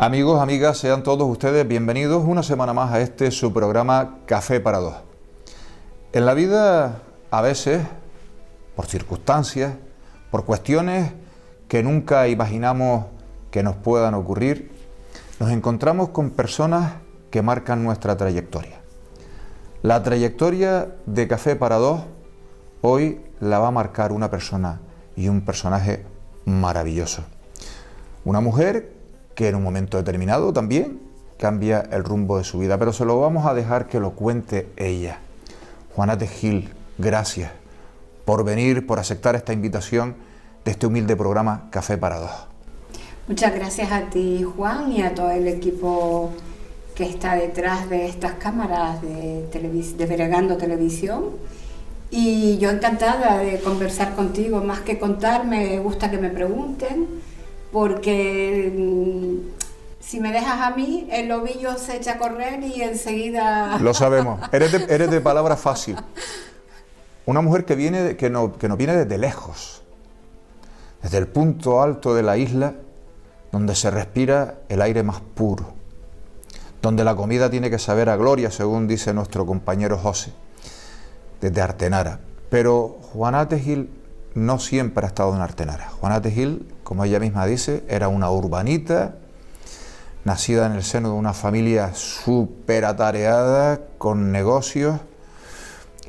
Amigos, amigas, sean todos ustedes bienvenidos una semana más a este su programa Café para Dos. En la vida, a veces, por circunstancias, por cuestiones que nunca imaginamos que nos puedan ocurrir, nos encontramos con personas que marcan nuestra trayectoria. La trayectoria de Café para Dos hoy la va a marcar una persona y un personaje maravilloso. Una mujer que en un momento determinado también cambia el rumbo de su vida, pero se lo vamos a dejar que lo cuente ella. Juanate Gil, gracias por venir, por aceptar esta invitación de este humilde programa Café para Dos. Muchas gracias a ti, Juan, y a todo el equipo que está detrás de estas cámaras de Bregando Televisión. Y yo encantada de conversar contigo, más que contar, me gusta que me pregunten, porque si me dejas a mí, el ovillo se echa a correr y enseguida... Lo sabemos, eres de palabra fácil. Una mujer que nos viene desde lejos, desde el punto alto de la isla, donde se respira el aire más puro, donde la comida tiene que saber a gloria, según dice nuestro compañero José, desde Artenara. Pero Juanate Gil no siempre ha estado en Artenara. Juanate Gil, como ella misma dice, era una urbanita, nacida en el seno de una familia súper atareada, con negocios.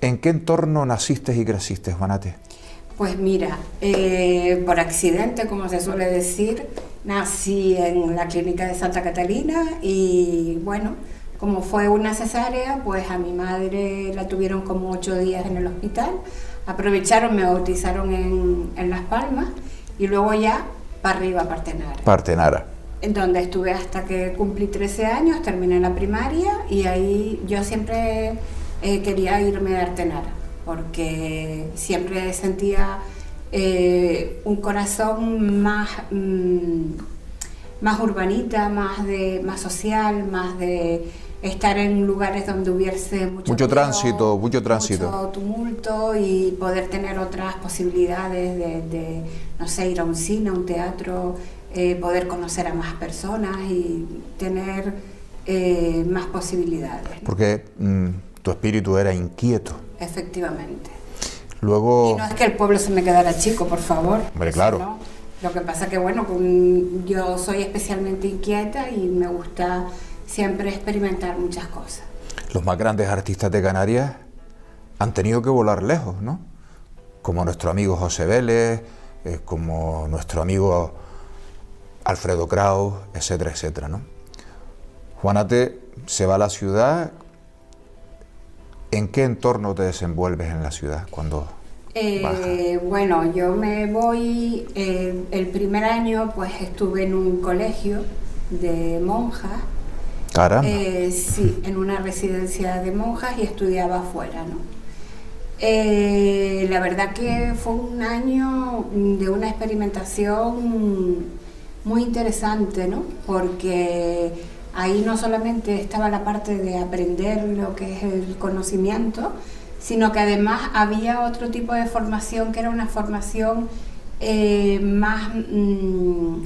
¿En qué entorno naciste y creciste, Juanate? Pues mira, por accidente, como se suele decir, nací en la clínica de Santa Catalina y bueno, como fue una cesárea, pues a mi madre la tuvieron como 8 días en el hospital, aprovecharon, me bautizaron en Las Palmas y luego ya para arriba, para Artenara. Para Artenara. En donde estuve hasta que cumplí 13 años, terminé la primaria y ahí yo siempre quería irme a Artenara, porque siempre sentía un corazón más urbanita, más social, más de estar en lugares donde hubiese mucho tránsito, mucho tumulto y poder tener otras posibilidades de no sé, ir a un cine, a un teatro, poder conocer a más personas y tener más posibilidades. Porque tu espíritu era inquieto. Efectivamente. Luego... Y no es que el pueblo se me quedara chico, por favor. Hombre, claro. No. Lo que pasa que, bueno, yo soy especialmente inquieta y me gusta siempre experimentar muchas cosas. Los más grandes artistas de Canarias han tenido que volar lejos, ¿no? Como nuestro amigo José Vélez, como nuestro amigo Alfredo Kraus, etcétera, etcétera, ¿no? Juanate se va a la ciudad. ¿En qué entorno te desenvuelves en la ciudad cuando bajas? Bueno, yo me voy, el primer año pues estuve en un colegio de monjas. Caramba. Sí, en una residencia de monjas y estudiaba afuera, ¿no? La verdad que fue un año de una experimentación muy interesante, ¿no? Porque ahí no solamente estaba la parte de aprender lo que es el conocimiento, sino que además había otro tipo de formación que era una formación más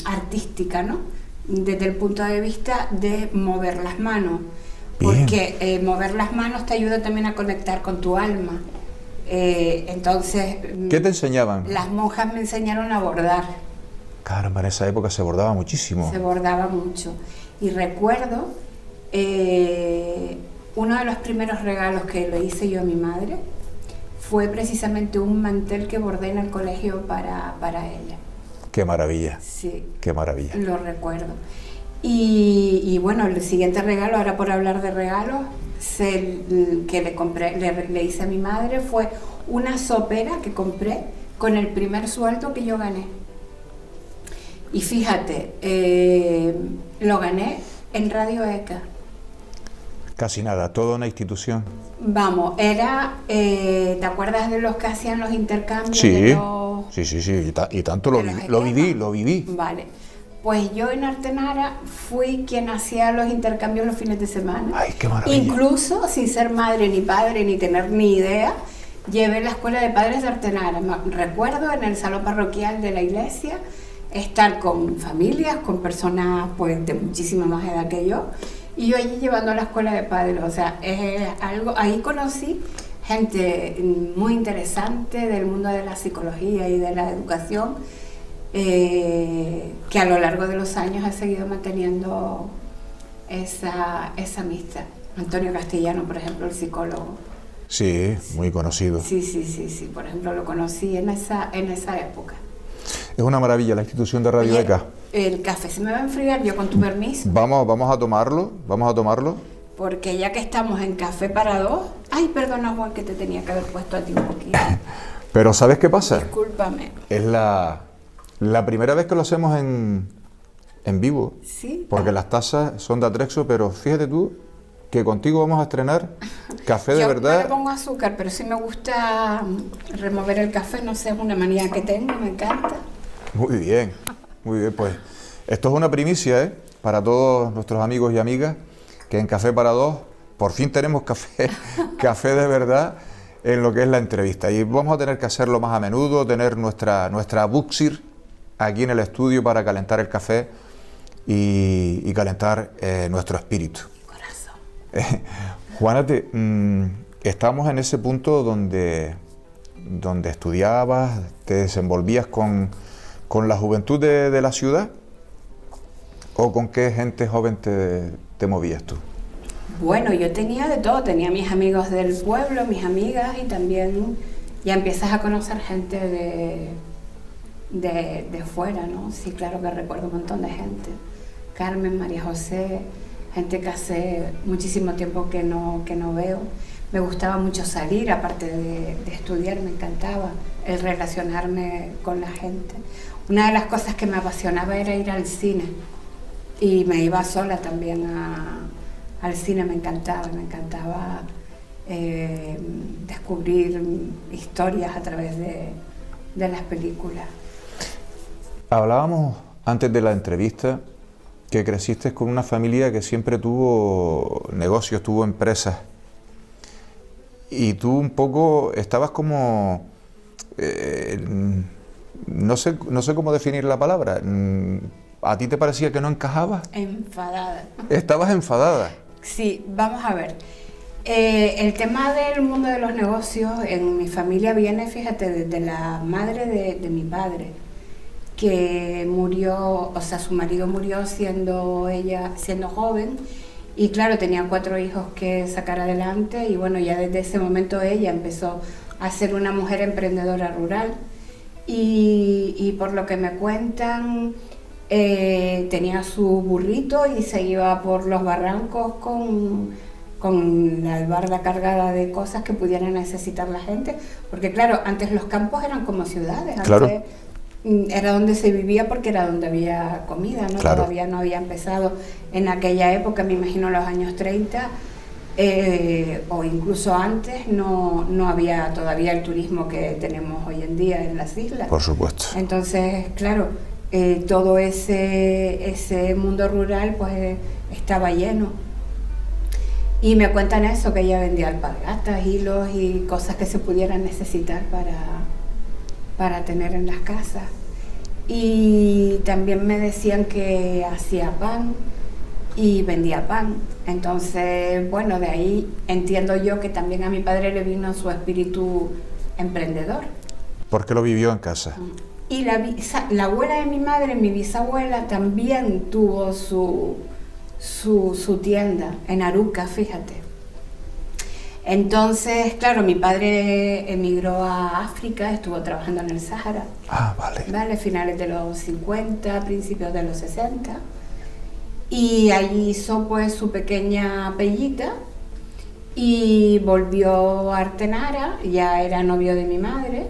artística, ¿no? Desde el punto de vista de mover las manos. Bien. Porque mover las manos te ayuda también a conectar con tu alma. Entonces... ¿Qué te enseñaban? Las monjas me enseñaron a bordar. Caramba, en esa época se bordaba muchísimo. Se bordaba mucho. Y recuerdo uno de los primeros regalos que le hice yo a mi madre fue precisamente un mantel que bordé en el colegio para ella. ¡Qué maravilla! Sí. ¡Qué maravilla! Lo recuerdo. Y bueno, el siguiente regalo, ahora por hablar de regalos, que le hice a mi madre fue una sopera que compré con el primer sueldo que yo gané. Y fíjate, lo gané en Radio ECA. Casi nada, toda una institución. Vamos, era, ¿te acuerdas de los que hacían los intercambios? Sí, sí, y tanto lo viví. Vale, pues yo en Artenara fui quien hacía los intercambios los fines de semana. ¡Ay, qué maravilla! Incluso sin ser madre ni padre ni tener ni idea, llevé la escuela de padres de Artenara. Recuerdo en el salón parroquial de la iglesia estar con familias, con personas pues de muchísima más edad que yo, y yo allí llevando a la escuela de padres. O sea, es algo, ahí conocí gente muy interesante del mundo de la psicología y de la educación, que a lo largo de los años ha seguido manteniendo esa amistad. Antonio Castellano, por ejemplo, el psicólogo. Sí, muy conocido. Sí, por ejemplo, lo conocí en esa época. Es una maravilla la institución de Radio ECA. El café se me va a enfriar, yo con tu permiso. Vamos a tomarlo. Porque ya que estamos en Café para Dos... Ay, perdona, Juan, que te tenía que haber puesto a ti un poquito. Pero ¿sabes qué pasa? Discúlpame. Es la primera vez que lo hacemos en vivo. Sí. Porque las tazas son de Atrexo, pero fíjate tú que contigo vamos a estrenar café de verdad. Yo no le pongo azúcar, pero sí me gusta remover el café, no sé, es una manía que tengo, me encanta. Muy bien, pues esto es una primicia, ¿eh? Para todos nuestros amigos y amigas, que en Café para Dos por fin tenemos café de verdad en lo que es la entrevista. Y vamos a tener que hacerlo más a menudo, tener nuestra Buxir aquí en el estudio para calentar el café y calentar nuestro espíritu. Juanate, estamos en ese punto donde estudiabas, te desenvolvías con la juventud de la ciudad, ¿o con qué gente joven te movías tú? Bueno, yo tenía de todo, tenía mis amigos del pueblo, mis amigas, y también ya empiezas a conocer gente de fuera, ¿no? Sí, claro que recuerdo un montón de gente. Carmen, María José, gente que hace muchísimo tiempo que no veo. Me gustaba mucho salir, aparte de estudiar, me encantaba el relacionarme con la gente. Una de las cosas que me apasionaba era ir al cine, y me iba sola también al cine, me encantaba descubrir historias a través de las películas. Hablábamos antes de la entrevista que creciste con una familia que siempre tuvo negocios, tuvo empresas, y tú un poco estabas como, no sé cómo definir la palabra, ¿a ti te parecía que no encajabas? Enfadada. ¿Estabas enfadada? Sí, vamos a ver. El tema del mundo de los negocios en mi familia viene, fíjate, desde la madre de mi padre, que murió, o sea, su marido murió siendo joven, y claro, tenía 4 hijos que sacar adelante, y bueno, ya desde ese momento ella empezó a ser una mujer emprendedora rural, y por lo que me cuentan, tenía su burrito y se iba por los barrancos con la albarda cargada de cosas que pudieran necesitar la gente, porque claro, antes los campos eran como ciudades, claro. Antes era donde se vivía porque era donde había comida, ¿no? Claro. Todavía no había empezado en aquella época, me imagino los años 30, o incluso antes, no había todavía el turismo que tenemos hoy en día en las islas. Por supuesto. Entonces, claro, todo ese mundo rural pues estaba lleno. Y me cuentan eso, que ella vendía alpargatas, hilos y cosas que se pudieran necesitar para tener en las casas. Y también me decían que hacía pan y vendía pan. Entonces, bueno, de ahí entiendo yo que también a mi padre le vino su espíritu emprendedor. ¿Por qué lo vivió en casa? Y la abuela de mi madre, mi bisabuela, también tuvo su tienda en Aruca, fíjate. Entonces, claro, mi padre emigró a África, estuvo trabajando en el Sáhara. Vale, finales de los 50, principios de los 60. Y allí hizo pues su pequeña pellita y volvió a Artenara, ya era novio de mi madre.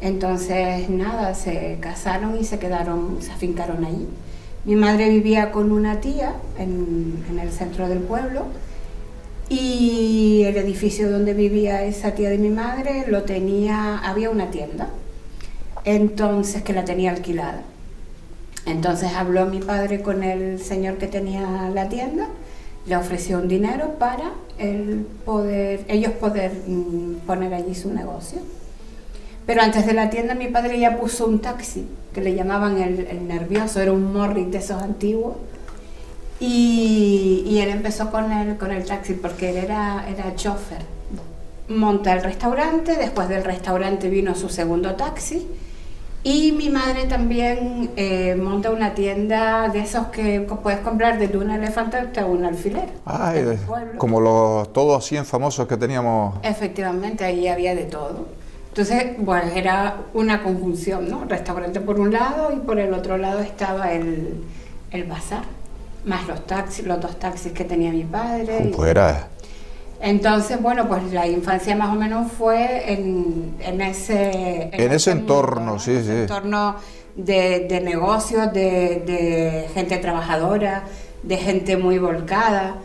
Entonces, nada, se casaron y se afincaron allí. Mi madre vivía con una tía en el centro del pueblo, y el edificio donde vivía esa tía de mi madre había una tienda, entonces, que la tenía alquilada. Entonces habló mi padre con el señor que tenía la tienda, le ofreció un dinero para ellos poder poner allí su negocio. Pero antes de la tienda mi padre ya puso un taxi, que le llamaban el nervioso, era un Morris de esos antiguos. Y él empezó con el taxi porque él era chofer. Monta el restaurante, después del restaurante vino su segundo taxi. Y mi madre también monta una tienda de esos que puedes comprar desde un elefante hasta un alfiler. Ay, como los todos 100 famosos que teníamos. Efectivamente, ahí había de todo. Entonces, bueno, era una conjunción, ¿no? Restaurante por un lado y por el otro lado estaba el bazar, más los taxis, los 2 taxis que tenía mi padre. Pues era... Entonces, bueno, pues la infancia más o menos fue en ese entorno, mundo, sí, ¿no? Ese sí. entorno de negocios, de gente trabajadora, de gente muy volcada.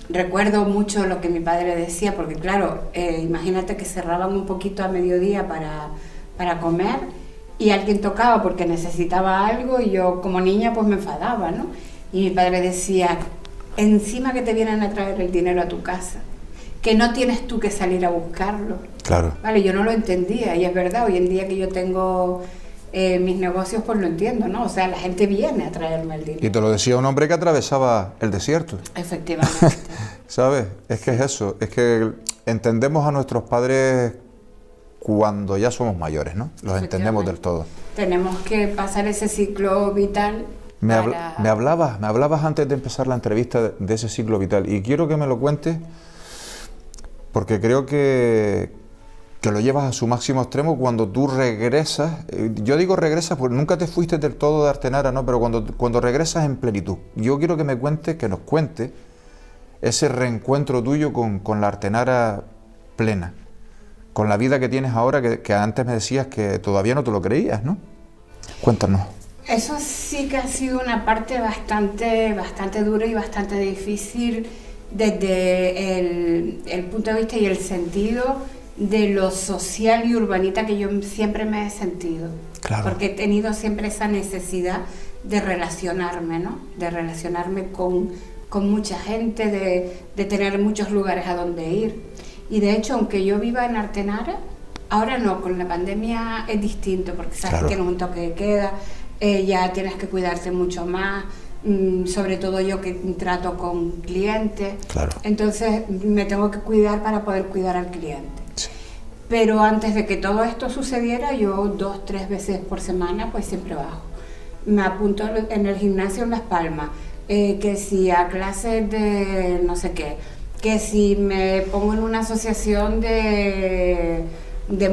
Recuerdo mucho lo que mi padre decía, porque claro, imagínate que cerraban un poquito a mediodía para comer y alguien tocaba porque necesitaba algo y yo como niña pues me enfadaba, ¿no? Y mi padre decía... Encima que te vienen a traer el dinero a tu casa, que no tienes tú que salir a buscarlo. Claro. Vale, yo no lo entendía y es verdad, hoy en día que yo tengo mis negocios pues lo entiendo, ¿no? O sea, la gente viene a traerme el dinero. Y te lo decía un hombre que atravesaba el desierto. Efectivamente. ¿Sabes? Es que es eso, es que entendemos a nuestros padres cuando ya somos mayores, ¿no? Los entendemos del todo. Tenemos que pasar ese ciclo vital. Me hablabas antes de empezar la entrevista de ese ciclo vital y quiero que me lo cuentes porque creo que lo llevas a su máximo extremo cuando tú regresas. Yo digo regresas porque nunca te fuiste del todo de Artenara, ¿no? Pero cuando regresas en plenitud. Yo quiero que me cuentes, que nos cuentes ese reencuentro tuyo con la Artenara plena, con la vida que tienes ahora, que antes me decías que todavía no te lo creías, ¿no? Cuéntanos. Eso sí que ha sido una parte bastante dura y bastante difícil desde el punto de vista y el sentido de lo social y urbanita que yo siempre me he sentido. Claro. Porque he tenido siempre esa necesidad de relacionarme, ¿no? De relacionarme con mucha gente, de tener muchos lugares a donde ir. Y de hecho, aunque yo viva en Artenara, ahora no, con la pandemia es distinto, porque sabes que tienes un toque de queda. Ya tienes que cuidarte mucho más, sobre todo yo que trato con clientes, claro. Entonces me tengo que cuidar para poder cuidar al cliente. Sí. Pero antes de que todo esto sucediera, yo 2-3 veces por semana pues siempre bajo. Me apunto en el gimnasio en Las Palmas, que si a clases de no sé qué, que si me pongo en una asociación de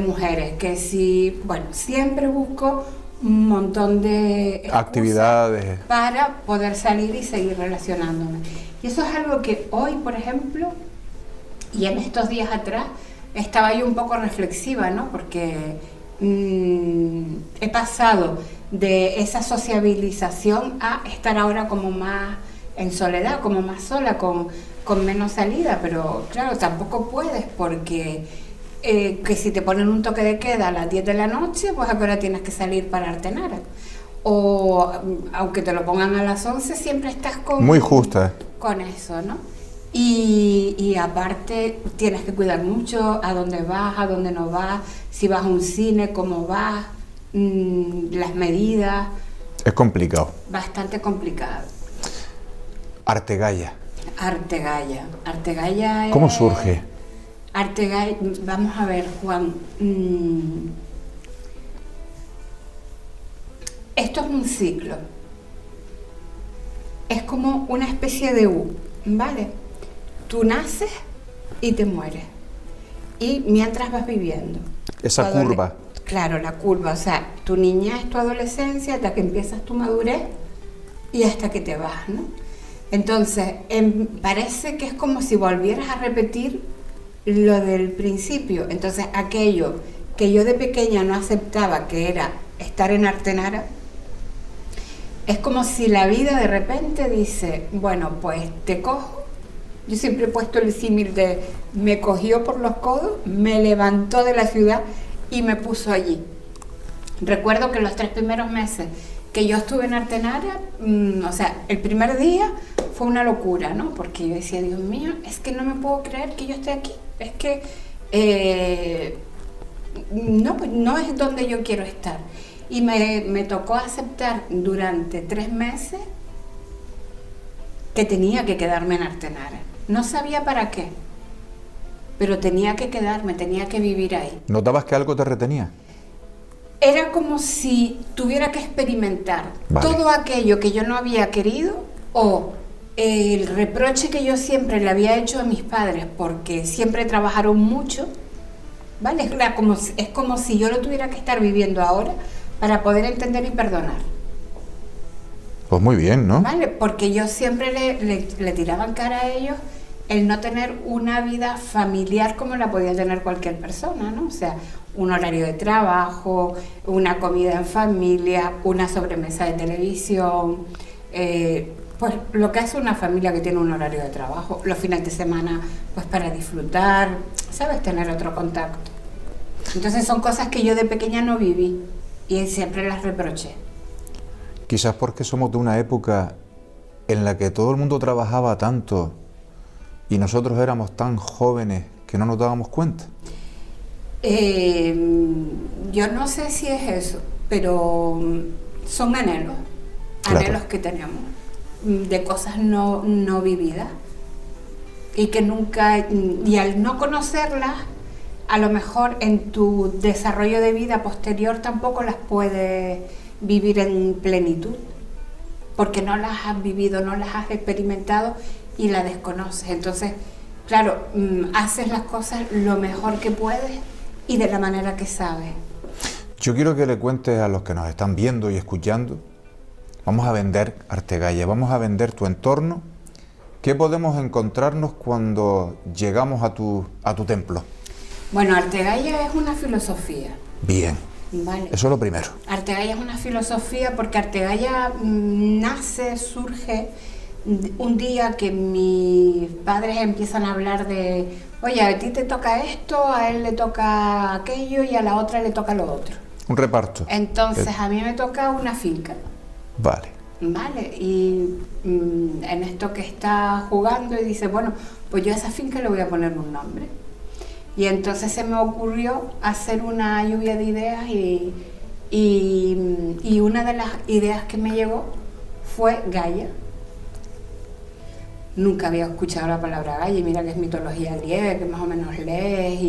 mujeres, que si, bueno, siempre busco un montón de actividades para poder salir y seguir relacionándome. Y eso es algo que hoy, por ejemplo, y en estos días atrás, estaba yo un poco reflexiva, ¿no? Porque he pasado de esa sociabilización a estar ahora como más en soledad, como más sola, con menos salida, pero claro, tampoco puedes porque... que si te ponen un toque de queda a las 10 de la noche, pues a qué hora tienes que salir para Artenara. O aunque te lo pongan a las 11, siempre estás muy justa con eso, ¿no? Y aparte tienes que cuidar mucho a dónde vas, a dónde no vas, si vas a un cine, cómo vas, las medidas. Es complicado. Bastante complicado. Artegalla. Artegalla es... ¿Cómo surge? Artegalla, vamos a ver, Juan. Esto es un ciclo. Es como una especie de U, ¿vale? Tú naces y te mueres. Y mientras vas viviendo. Esa curva. Claro, la curva. O sea, tu niñez, tu adolescencia, hasta que empiezas tu madurez y hasta que te vas, ¿no? Entonces, parece que es como si volvieras a repetir lo del principio. Entonces, aquello que yo de pequeña no aceptaba, que era estar en Artenara, es como si la vida de repente dice, bueno, pues te cojo. Yo siempre he puesto el símil de me cogió por los codos, me levantó de la ciudad y me puso allí. Recuerdo que los 3 primeros meses que yo estuve en Artenara, o sea, el primer día fue una locura, ¿no? Porque yo decía, Dios mío, es que no me puedo creer que yo esté aquí. Es que no, pues no es donde yo quiero estar. Y me tocó aceptar durante 3 meses que tenía que quedarme en Artenara. No sabía para qué, pero tenía que quedarme, tenía que vivir ahí. ¿Notabas que algo te retenía? Era como si tuviera que experimentar todo aquello que yo no había querido, o el reproche que yo siempre le había hecho a mis padres porque siempre trabajaron mucho, ¿vale? Es como si yo lo tuviera que estar viviendo ahora para poder entender y perdonar. Pues muy bien, ¿no? ¿Vale? Porque yo siempre le tiraba en cara a ellos el no tener una vida familiar como la podía tener cualquier persona, ¿no? O sea, un horario de trabajo, una comida en familia, una sobremesa de televisión, pues lo que hace una familia que tiene un horario de trabajo, los fines de semana pues para disfrutar, ¿sabes? Tener otro contacto. Entonces son cosas que yo de pequeña no viví y siempre las reproché. Quizás porque somos de una época en la que todo el mundo trabajaba tanto y nosotros éramos tan jóvenes que no nos dábamos cuenta. Yo no sé si es eso, pero son anhelos que tenemos, de cosas no vividas y que nunca, y al no conocerlas, a lo mejor en tu desarrollo de vida posterior tampoco las puedes vivir en plenitud, porque no las has vivido, no las has experimentado y las desconoces. Entonces, claro, haces las cosas lo mejor que puedes y de la manera que sabes. Yo quiero que le cuentes a los que nos están viendo y escuchando, vamos a vender Artegaya, vamos a vender tu entorno. ¿Qué podemos encontrarnos cuando llegamos a tu templo? Bueno, Artegaya es una filosofía. Bien, vale. Eso es lo primero. Artegaya es una filosofía porque Artegaya surge un día que mis padres empiezan a hablar de, oye, a ti te toca esto, a él le toca aquello y a la otra le toca lo otro. Un reparto. Entonces a mí me toca una finca. Vale. Y en esto que está jugando y dice, bueno, pues yo a esa finca le voy a poner un nombre. Y entonces se me ocurrió hacer una lluvia de ideas y una de las ideas que me llegó fue Gaia. Nunca había escuchado la palabra Gaia, y mira que es mitología griega, que más o menos lees,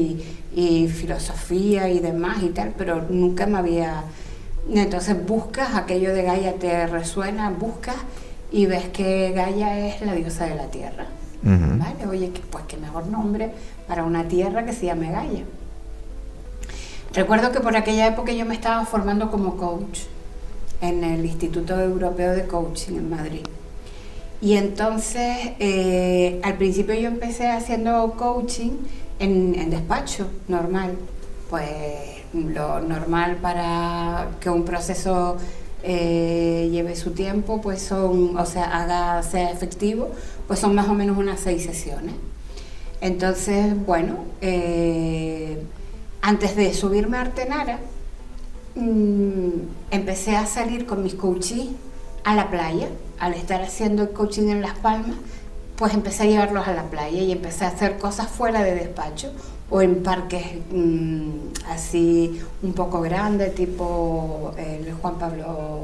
y filosofía y demás y tal, pero nunca me había... Entonces buscas, aquello de Gaia te resuena, buscas y ves que Gaia es la diosa de la tierra. Uh-huh. ¿Vale? Oye, pues qué mejor nombre para una tierra que se llame Gaia. Recuerdo que por aquella época yo me estaba formando como coach en el Instituto Europeo de Coaching en Madrid. Y entonces, al principio yo empecé haciendo coaching en despacho, normal. Pues lo normal para que un proceso lleve su tiempo, pues sea efectivo, pues son más o menos unas 6 sesiones. Entonces, bueno, antes de subirme a Artenara, empecé a salir con mis coaches a la playa. Al estar haciendo el coaching en Las Palmas, pues empecé a llevarlos a la playa y empecé a hacer cosas fuera de despacho o en parques así un poco grandes, tipo el Juan Pablo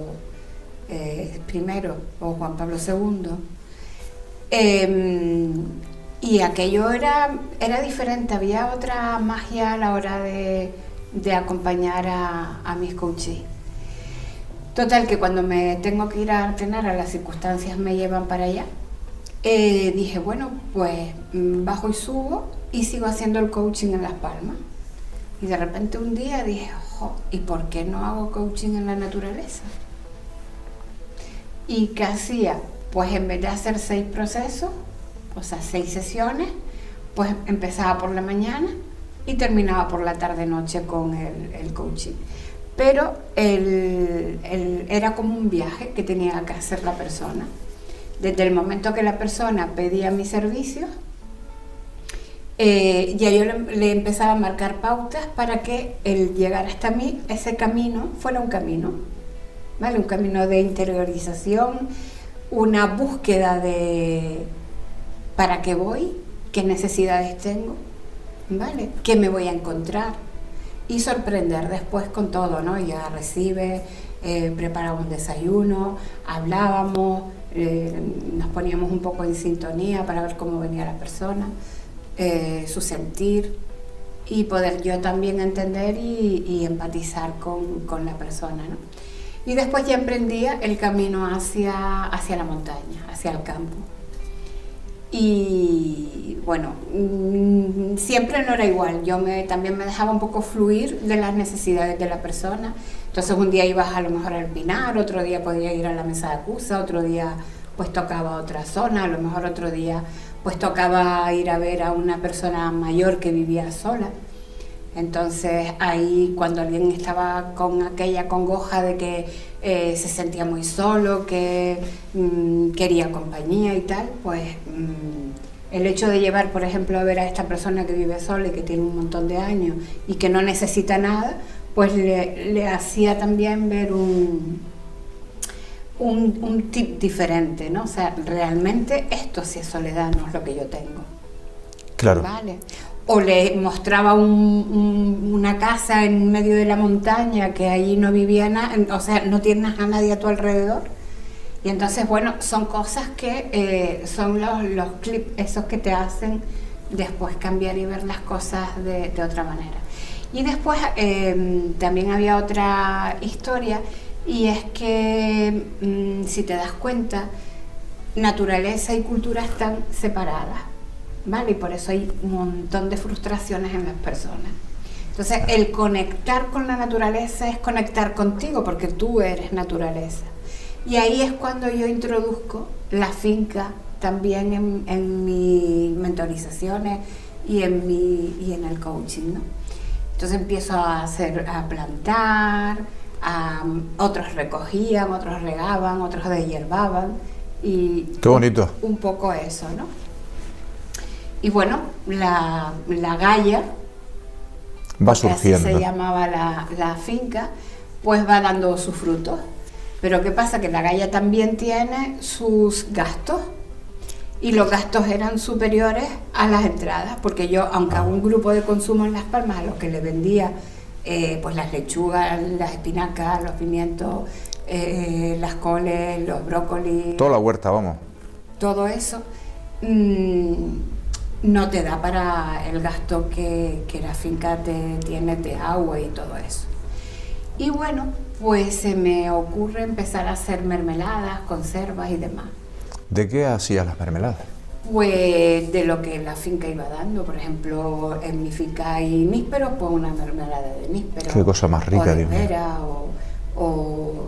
I o Juan Pablo II. Y aquello era diferente, había otra magia a la hora de acompañar a mis coaches. Total, que cuando me tengo que ir a Artenara, las circunstancias me llevan para allá. Dije, bueno, pues bajo y subo y sigo haciendo el coaching en Las Palmas. Y de repente un día dije, ¿y por qué no hago coaching en la naturaleza? ¿Y qué hacía? Pues en vez de hacer 6 procesos, o sea, 6 sesiones, pues empezaba por la mañana y terminaba por la tarde-noche con el coaching. Pero era como un viaje que tenía que hacer la persona. Desde el momento que la persona pedía mis servicios, ya yo le empezaba a marcar pautas para que el llegar hasta mí, ese camino, fuera un camino, ¿vale? Un camino de interiorización, una búsqueda de ¿para qué voy? ¿Qué necesidades tengo? ¿Vale? ¿Qué me voy a encontrar? y sorprender después con todo, ¿no? Ya recibe, preparaba un desayuno, hablábamos, nos poníamos un poco en sintonía para ver cómo venía la persona, su sentir, y poder yo también entender y empatizar con la persona, ¿no? Y después ya emprendía el camino hacia la montaña, hacia el campo. Y bueno, siempre no era igual, también me dejaba un poco fluir de las necesidades de la persona. Entonces un día ibas a lo mejor al Pinar, otro día podía ir a la Mesa de Acusa, otro día pues tocaba otra zona, a lo mejor otro día pues tocaba ir a ver a una persona mayor que vivía sola. Entonces ahí cuando alguien estaba con aquella congoja de que se sentía muy solo, que quería compañía y tal, pues el hecho de llevar, por ejemplo, a ver a esta persona que vive sola y que tiene un montón de años y que no necesita nada, pues le hacía también ver un tip diferente, ¿no? O sea, realmente esto sí es soledad, no es lo que yo tengo. Claro. ¿Vale? O le mostraba una casa en medio de la montaña que allí no vivía nadie, o sea, no tienes a nadie a tu alrededor. Y entonces, bueno, son cosas que son los clips esos que te hacen después cambiar y ver las cosas de otra manera. Y después también había otra historia, y es que si te das cuenta, naturaleza y cultura están separadas, ¿vale? Y por eso hay un montón de frustraciones en las personas. Entonces, el conectar con la naturaleza es conectar contigo, porque tú eres naturaleza. Y ahí es cuando yo introduzco la finca también en mis mentorizaciones y en el coaching, ¿no? Entonces empiezo a plantar, otros recogían, otros regaban, otros deshiervaban, y qué bonito. Un poco eso, ¿no? Y bueno, la galla, va surgiendo. así se llamaba la finca, pues va dando sus frutos. Pero ¿qué pasa? Que la galla también tiene sus gastos, y los gastos eran superiores a las entradas, porque yo, aunque hago un grupo de consumo en Las Palmas a los que le vendía pues las lechugas, las espinacas, los pimientos, las coles, los brócolis, toda la huerta, vamos. Todo eso no te da para el gasto que la finca tiene de agua y todo eso. Y bueno, pues se me ocurre empezar a hacer mermeladas, conservas y demás. ¿De qué hacías las mermeladas? Pues de lo que la finca iba dando. Por ejemplo, en mi finca hay nísperos, pues una mermelada de nísperos. Qué cosa más rica, o de Dios mío. pera, o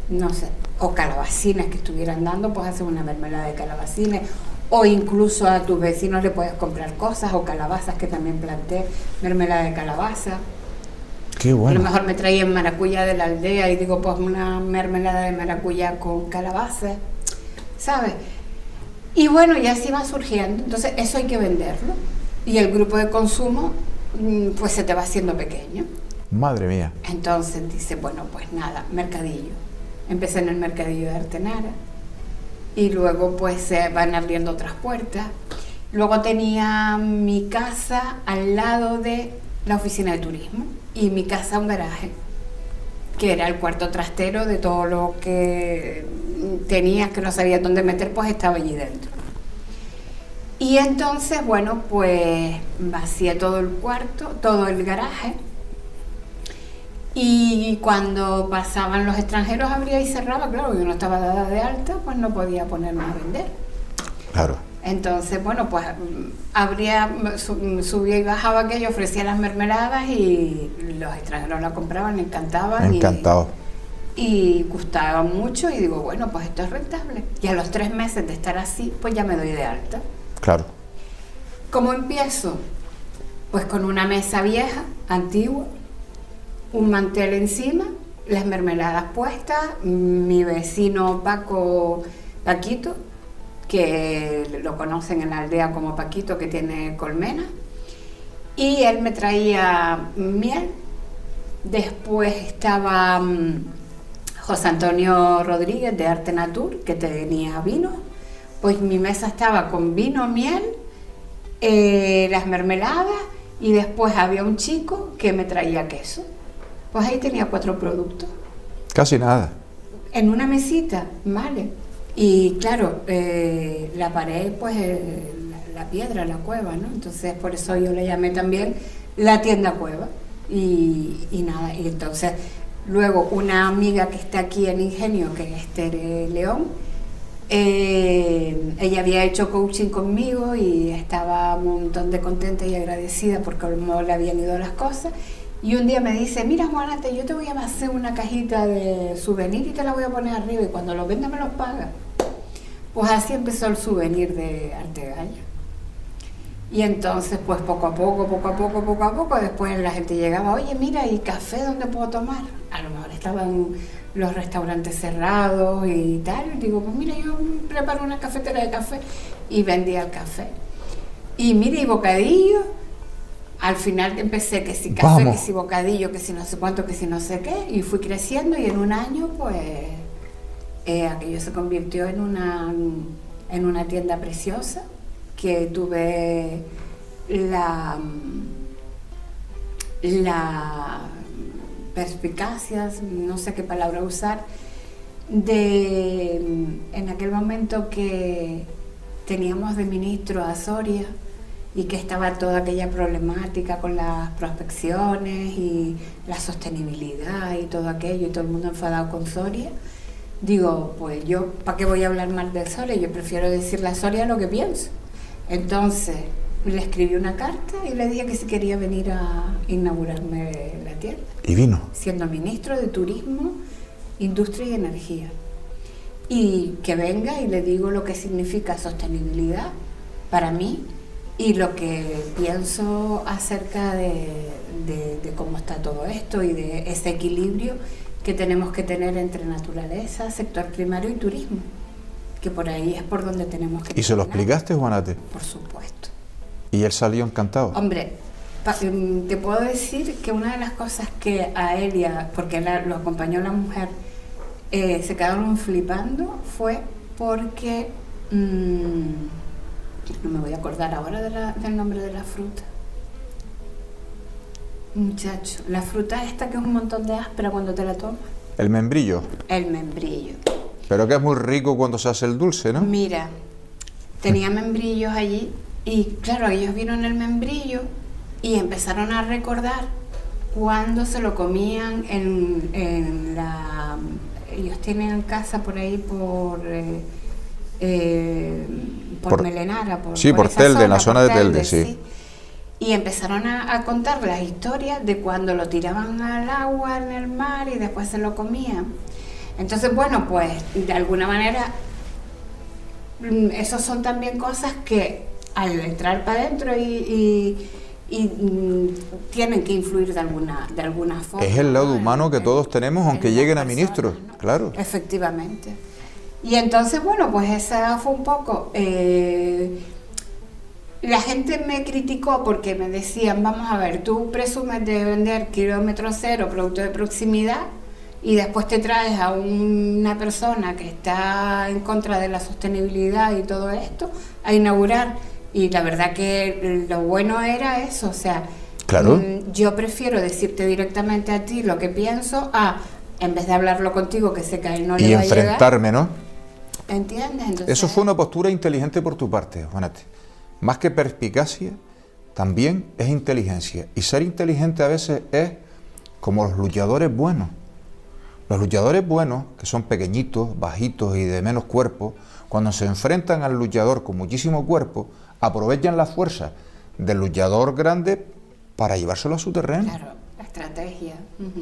no sé, o calabacines que estuvieran dando, pues hacer una mermelada de calabacines. O incluso a tus vecinos le puedes comprar cosas, o calabazas que también planté, mermelada de calabaza. Qué bueno. A lo mejor me traían maracuyá de la aldea y digo, pues una mermelada de maracuyá con calabaza, ¿sabes? Y bueno, y así va surgiendo. Entonces eso hay que venderlo, y el grupo de consumo pues se te va haciendo pequeño. Madre mía. Entonces dice, bueno, pues nada, mercadillo. Empecé en el mercadillo de Artenara, y luego pues se van abriendo otras puertas. Luego tenía mi casa al lado de la oficina de turismo, y mi casa un garaje, que era el cuarto trastero de todo lo que tenías que no sabías dónde meter, pues estaba allí dentro. Y entonces, bueno, pues vacié todo el cuarto, todo el garaje, y cuando pasaban los extranjeros abría y cerraba. Claro, yo no estaba dada de alta, pues no podía ponerme a vender. Claro. Entonces, bueno, pues subía y bajaba aquello, ofrecía las mermeladas, y los extranjeros la compraban, le encantaban. Encantado. Y gustaban mucho, y digo, bueno, pues esto es rentable. Y a los 3 meses de estar así, pues ya me doy de alta. Claro. ¿Cómo empiezo? Pues con una mesa vieja, antigua, un mantel encima, las mermeladas puestas, mi vecino Paquito, que lo conocen en la aldea como Paquito, que tiene colmena, y él me traía miel. Después estaba José Antonio Rodríguez de Arte Natur, que tenía vino. Pues mi mesa estaba con vino, miel, las mermeladas, y después había un chico que me traía queso. Pues ahí tenía 4 productos. Casi nada. En una mesita, ¿vale? Y claro, la pared, pues la piedra, la cueva, ¿no? Entonces por eso yo le llamé también la tienda cueva. Y nada, y entonces luego una amiga que está aquí en Ingenio, que es Tere León, ella había hecho coaching conmigo y estaba un montón de contenta y agradecida porque cómo le habían ido las cosas. Y un día me dice, mira Juanate, yo te voy a hacer una cajita de souvenir y te la voy a poner arriba y cuando los venda me los pagas. Pues así empezó el souvenir de Artegalla. Y entonces pues poco a poco, después la gente llegaba, oye mira, ¿y café dónde puedo tomar? A lo mejor estaban los restaurantes cerrados y tal, y digo, pues mira, yo preparo una cafetera de café y vendía el café. Y mira, y bocadillo. Al final empecé que si café, que si bocadillo, que si no sé cuánto, que si no sé qué, y fui creciendo y en un año pues aquello se convirtió en una tienda preciosa que tuve la perspicacia, no sé qué palabra usar, en aquel momento que teníamos de ministro a Soria y que estaba toda aquella problemática con las prospecciones y la sostenibilidad y todo aquello y todo el mundo enfadado con Soria, digo, pues yo, ¿para qué voy a hablar mal de Soria? Yo prefiero decirle a Soria lo que pienso. Entonces le escribí una carta y le dije que si quería venir a inaugurarme la tienda. Y vino. Siendo ministro de Turismo, Industria y Energía. Y que venga y le digo lo que significa sostenibilidad para mí y lo que pienso acerca de cómo está todo esto y de ese equilibrio que tenemos que tener entre naturaleza, sector primario y turismo, que por ahí es por donde tenemos que... ¿Y se lo explicaste, Juanate? Por supuesto. ¿Y él salió encantado? Hombre, te puedo decir que una de las cosas que a él, porque lo acompañó la mujer, se quedaron flipando fue porque... no me voy a acordar ahora del nombre de la fruta. Muchacho, la fruta esta que es un montón de áspera cuando te la tomas. El membrillo. El membrillo. Pero que es muy rico cuando se hace el dulce, ¿no? Mira, tenía membrillos allí y claro, ellos vieron el membrillo y empezaron a recordar cuando se lo comían en la... Ellos tienen casa por ahí por Melenara, por Telde, en la zona de Telde, sí. Sí. Y empezaron a contar las historias de cuando lo tiraban al agua en el mar y después se lo comían. Entonces, bueno, pues de alguna manera, esos son también cosas que al entrar para adentro y tienen que influir de alguna forma. Es el lado humano que todos tenemos, aunque lleguen a ministros, ¿no? Claro. Efectivamente. Y entonces, bueno, pues esa fue un poco... la gente me criticó porque me decían, vamos a ver, tú presumes de vender kilómetro cero, producto de proximidad, y después te traes a una persona que está en contra de la sostenibilidad y todo esto a inaugurar. Y la verdad que lo bueno era eso, o sea, claro. Yo prefiero decirte directamente a ti lo que pienso en vez de hablarlo contigo, que sé que a él no le va a llegar. Y enfrentarme, ¿no? ¿Entiendes? Entonces, eso fue una postura inteligente por tu parte, Juanate. Más que perspicacia, también es inteligencia. Y ser inteligente a veces es como los luchadores buenos. Los luchadores buenos, que son pequeñitos, bajitos y de menos cuerpo, cuando se enfrentan al luchador con muchísimo cuerpo, aprovechan la fuerza del luchador grande para llevárselo a su terreno. Claro, la estrategia.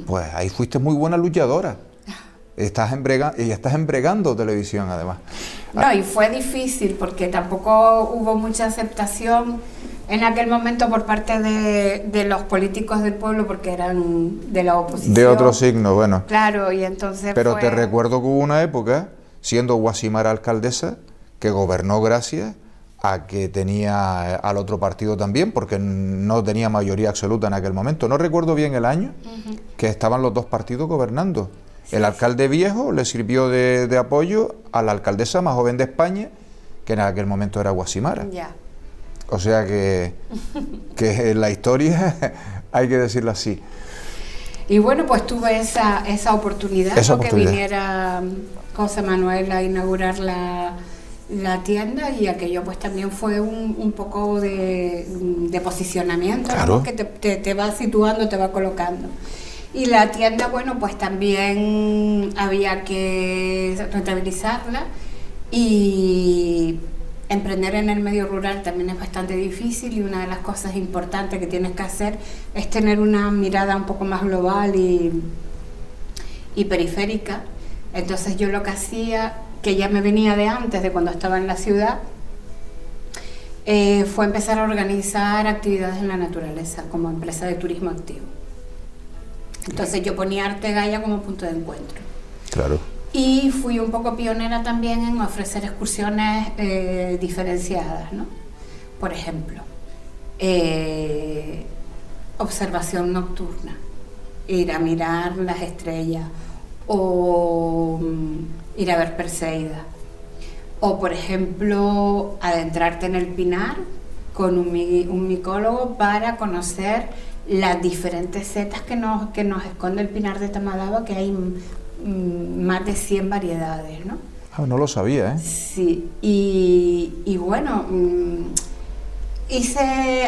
Pues ahí fuiste muy buena luchadora. Estás embregando televisión, además. No, y fue difícil porque tampoco hubo mucha aceptación en aquel momento por parte de los políticos del pueblo, porque eran de la oposición. De otro signo, bueno. Claro, y entonces pero te recuerdo que hubo una época, siendo Guasimara alcaldesa, que gobernó gracias a que tenía al otro partido también, porque no tenía mayoría absoluta en aquel momento. No recuerdo bien el año que estaban los dos partidos gobernando. Sí, el alcalde viejo le sirvió de apoyo a la alcaldesa más joven de España, que en aquel momento era Guasimara. Ya. O sea que la historia hay que decirlo así. Y bueno, pues tuve esa oportunidad, que viniera José Manuel a inaugurar la tienda, y aquello pues también fue un poco de posicionamiento, claro, ¿no? Que te va situando, te va colocando. Y la tienda, bueno, pues también había que rentabilizarla, y emprender en el medio rural también es bastante difícil, y una de las cosas importantes que tienes que hacer es tener una mirada un poco más global y periférica. Entonces yo lo que hacía, que ya me venía de antes, de cuando estaba en la ciudad, fue empezar a organizar actividades en la naturaleza como empresa de turismo activo. Entonces yo ponía Artegaya como punto de encuentro. Claro. Y fui un poco pionera también en ofrecer excursiones diferenciadas, ¿no? Por ejemplo, observación nocturna, ir a mirar las estrellas, o ir a ver Perseidas, o por ejemplo adentrarte en el Pinar con un micólogo para conocer las diferentes setas que nos esconde el Pinar de Tamadaba, que hay más de 100 variedades, ¿no? Ah, no lo sabía, ¿eh? Sí, y bueno,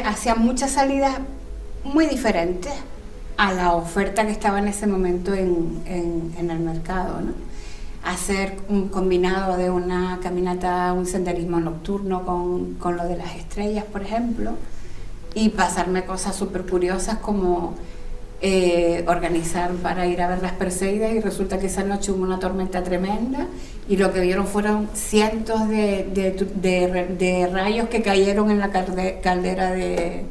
hacía muchas salidas muy diferentes a la oferta que estaba en ese momento en el mercado, ¿no? Hacer un combinado de una caminata, un senderismo nocturno con lo de las estrellas, por ejemplo, y pasarme cosas súper curiosas como organizar para ir a ver las Perseidas, y resulta que esa noche hubo una tormenta tremenda y lo que vieron fueron cientos de rayos que cayeron en la caldera de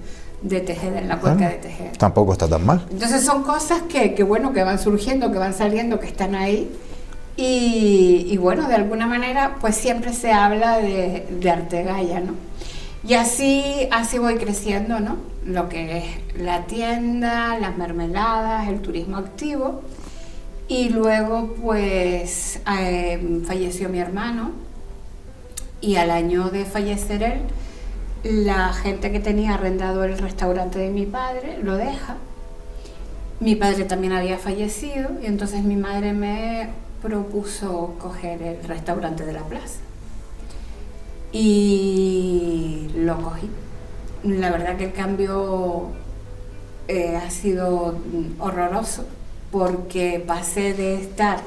Tejeda, en la cuenca de Tejeda. Tampoco está tan mal. Entonces son cosas que bueno, que van surgiendo, que van saliendo, que están ahí, y bueno, de alguna manera pues siempre se habla de Artegaya, ¿no? Y así voy creciendo, ¿no? Lo que es la tienda, las mermeladas, el turismo activo. Y luego pues falleció mi hermano, y al año de fallecer él, la gente que tenía arrendado el restaurante de mi padre lo deja. Mi padre también había fallecido, y entonces mi madre me propuso coger el restaurante de la plaza. Y lo cogí. La verdad que el cambio ha sido horroroso, porque pasé de estar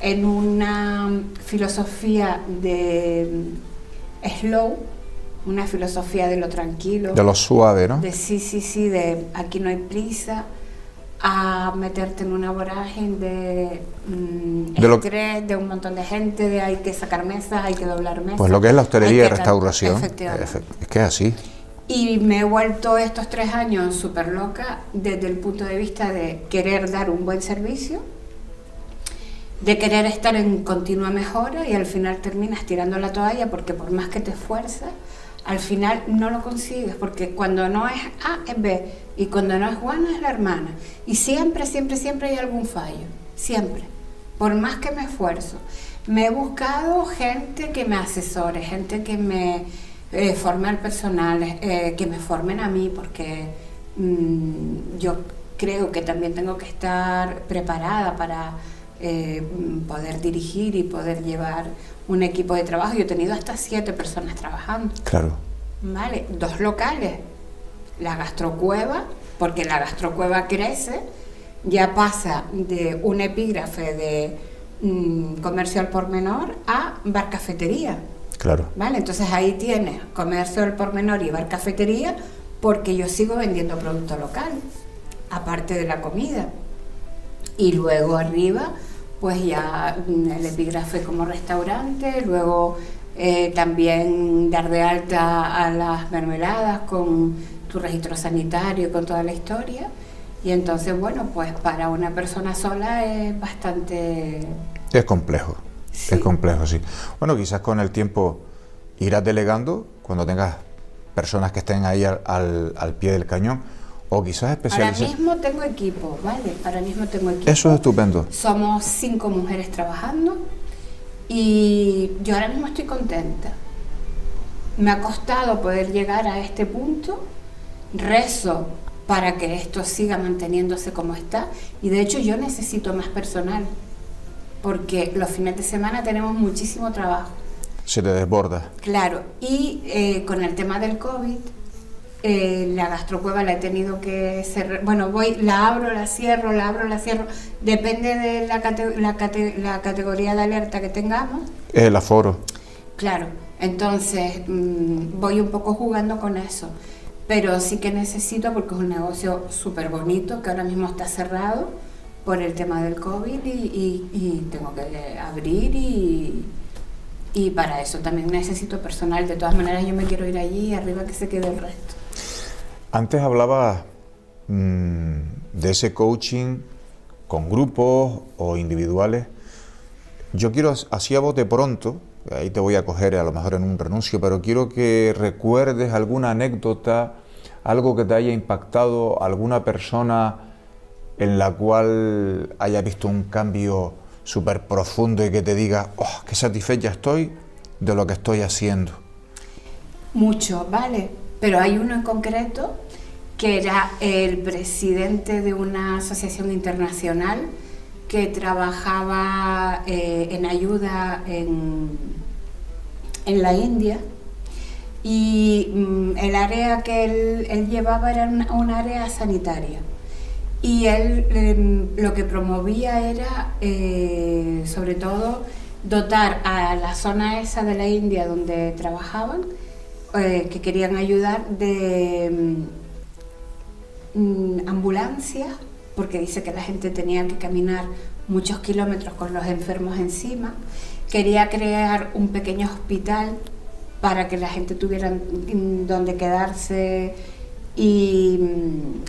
en una filosofía de slow, una filosofía de lo tranquilo, de lo suave, ¿no? De sí, de aquí no hay prisa, a meterte en una vorágine de estrés, de un montón de gente, de hay que sacar mesas, hay que doblar mesas. Pues lo que es la hostelería y restauración, efectivamente. Es que es así. Y me he vuelto estos 3 años súper loca desde el punto de vista de querer dar un buen servicio, de querer estar en continua mejora, y al final terminas tirando la toalla, porque por más que te esfuerzas, al final no lo consigues, porque cuando no es A es B, y cuando no es Juana es la hermana, y siempre hay algún fallo, siempre, por más que me esfuerzo. Me he buscado gente que me asesore, gente que me forme al personal, que me formen a mí, porque yo creo que también tengo que estar preparada para poder dirigir y poder llevar un equipo de trabajo. Yo he tenido hasta 7 personas trabajando. Claro. Vale, 2 locales, la gastrocueva, porque la gastrocueva crece, ya pasa de un epígrafe de comercio al por menor a bar cafetería. Claro. Vale, entonces ahí tienes comercio al por menor y bar cafetería, porque yo sigo vendiendo producto local, aparte de la comida. Y luego arriba, pues ya el epígrafe como restaurante, luego también dar de alta a las mermeladas con tu registro sanitario y con toda la historia. Y entonces, bueno, pues para una persona sola es bastante... Es complejo, sí. Es complejo, sí. Bueno, quizás con el tiempo irás delegando cuando tengas personas que estén ahí al pie del cañón, o quizás especializar. Ahora mismo tengo equipo, ¿vale? Ahora mismo tengo equipo. Eso es estupendo. Somos 5 mujeres trabajando, y yo ahora mismo estoy contenta. me ha costado poder llegar a este punto, rezo para que esto siga manteniéndose como está, y de hecho yo necesito más personal, porque los fines de semana tenemos muchísimo trabajo. Se te desborda. Claro, y con el tema del COVID, la gastrocueva la he tenido que cerrar. Bueno, la abro, la cierro, depende de la categoría de alerta que tengamos. El aforo. Claro, entonces voy un poco jugando con eso, pero sí que necesito, porque es un negocio súper bonito, que ahora mismo está cerrado por el tema del COVID y tengo que abrir y para eso también necesito personal. De todas maneras yo me quiero ir allí y arriba que se quede el resto. Antes hablaba de ese coaching con grupos o individuales. Yo quiero, así a bote pronto, ahí te voy a coger a lo mejor en un renuncio, pero quiero que recuerdes alguna anécdota, algo que te haya impactado, alguna persona en la cual haya visto un cambio súper profundo y que te diga, oh, qué satisfecha estoy de lo que estoy haciendo. Mucho, vale, pero hay uno en concreto que era el presidente de una asociación internacional que trabajaba en ayuda en la India, y el área que él llevaba era un área sanitaria, y él lo que promovía era sobre todo dotar a la zona esa de la India donde trabajaban, que querían ayudar, de ambulancias, porque dice que la gente tenía que caminar muchos kilómetros con los enfermos encima. Quería crear un pequeño hospital para que la gente tuviera donde quedarse y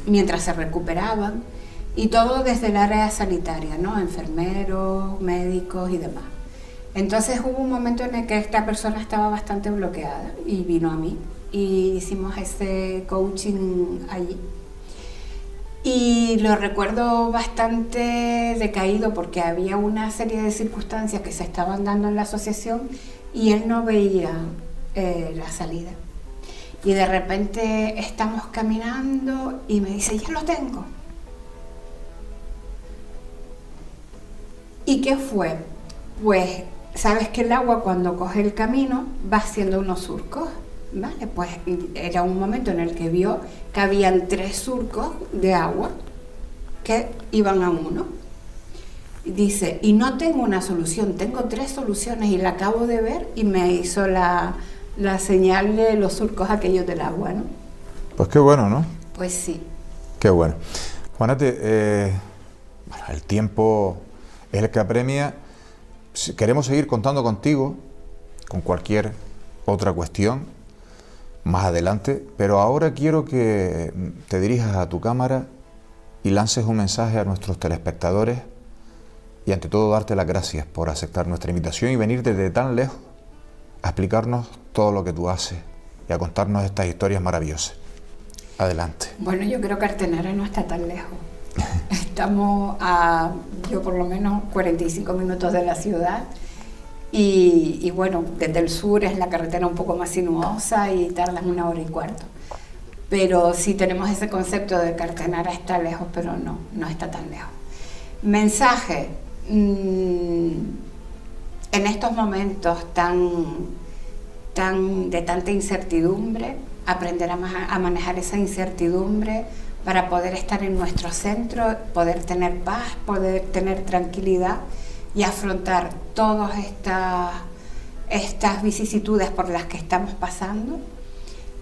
mientras se recuperaban, y todo desde el área sanitaria, ¿no? Enfermeros, médicos y demás. Entonces hubo un momento en el que esta persona estaba bastante bloqueada y vino a mí y hicimos ese coaching allí. Y lo recuerdo bastante decaído porque había una serie de circunstancias que se estaban dando en la asociación y él no veía la salida. Y de repente estamos caminando y me dice, ya lo tengo. ¿Y qué fue? Pues sabes que el agua cuando coge el camino va haciendo unos surcos, ¿vale? Pues era un momento en el que vio que habían 3 surcos de agua que iban a uno. Y dice, y no tengo una solución, tengo 3 soluciones y la acabo de ver, y me hizo la señal de los surcos aquellos del agua, ¿no? Pues qué bueno, ¿no? Pues sí. Qué bueno. Juanete, bueno, el tiempo es el que apremia. Queremos seguir contando contigo con cualquier otra cuestión más adelante, pero ahora quiero que te dirijas a tu cámara y lances un mensaje a nuestros telespectadores y ante todo darte las gracias por aceptar nuestra invitación y venir desde tan lejos a explicarnos todo lo que tú haces y a contarnos estas historias maravillosas. Adelante. Bueno, yo creo que Artenara no está tan lejos. Estamos a, yo por lo menos, 45 minutos de la ciudad y bueno, desde el sur es la carretera un poco más sinuosa y tardas 1 hora y cuarto. Pero sí tenemos ese concepto de que Artenara está lejos, pero no está tan lejos. Mensaje, en estos momentos de tanta incertidumbre, aprender a manejar esa incertidumbre para poder estar en nuestro centro, poder tener paz, poder tener tranquilidad y afrontar todas estas vicisitudes por las que estamos pasando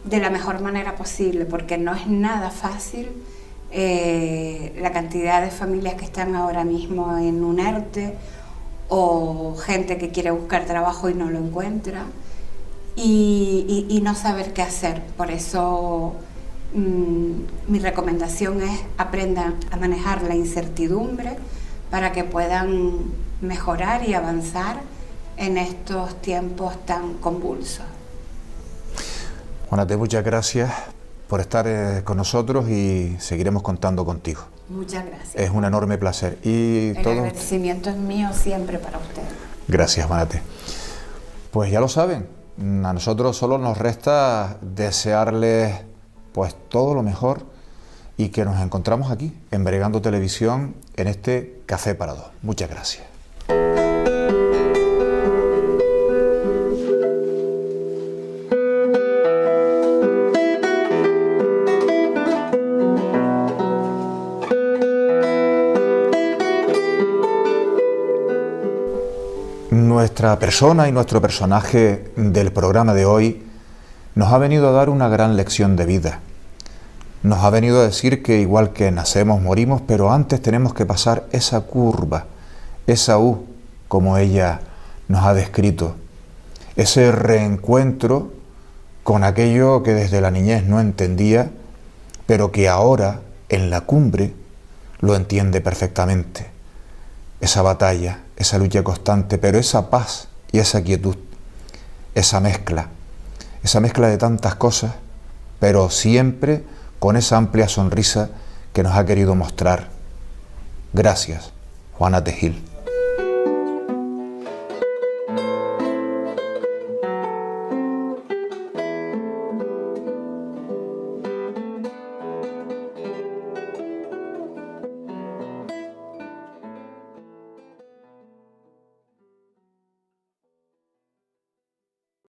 de la mejor manera posible, porque no es nada fácil la cantidad de familias que están ahora mismo en un ERTE o gente que quiere buscar trabajo y no lo encuentra y no saber qué hacer. Por eso mi recomendación es aprendan a manejar la incertidumbre para que puedan mejorar y avanzar en estos tiempos tan convulsos. Juanete, muchas gracias por estar con nosotros y seguiremos contando contigo. Muchas gracias. Es un enorme placer. Y el agradecimiento es mío siempre para ustedes. Gracias, Juanete. Pues ya lo saben, A nosotros solo nos resta desearles pues todo lo mejor y que nos encontramos aquí en Bregando Televisión en este Café para Dos. Muchas gracias. Nuestra persona y nuestro personaje del programa de hoy nos ha venido a dar una gran lección de vida. Nos ha venido a decir que igual que nacemos, morimos, pero antes tenemos que pasar esa curva, esa U, como ella nos ha descrito. Ese reencuentro con aquello que desde la niñez no entendía, pero que ahora, en la cumbre, lo entiende perfectamente. Esa batalla, esa lucha constante, pero esa paz y esa quietud, esa mezcla de tantas cosas, pero siempre con esa amplia sonrisa que nos ha querido mostrar. Gracias, Juana Tejil.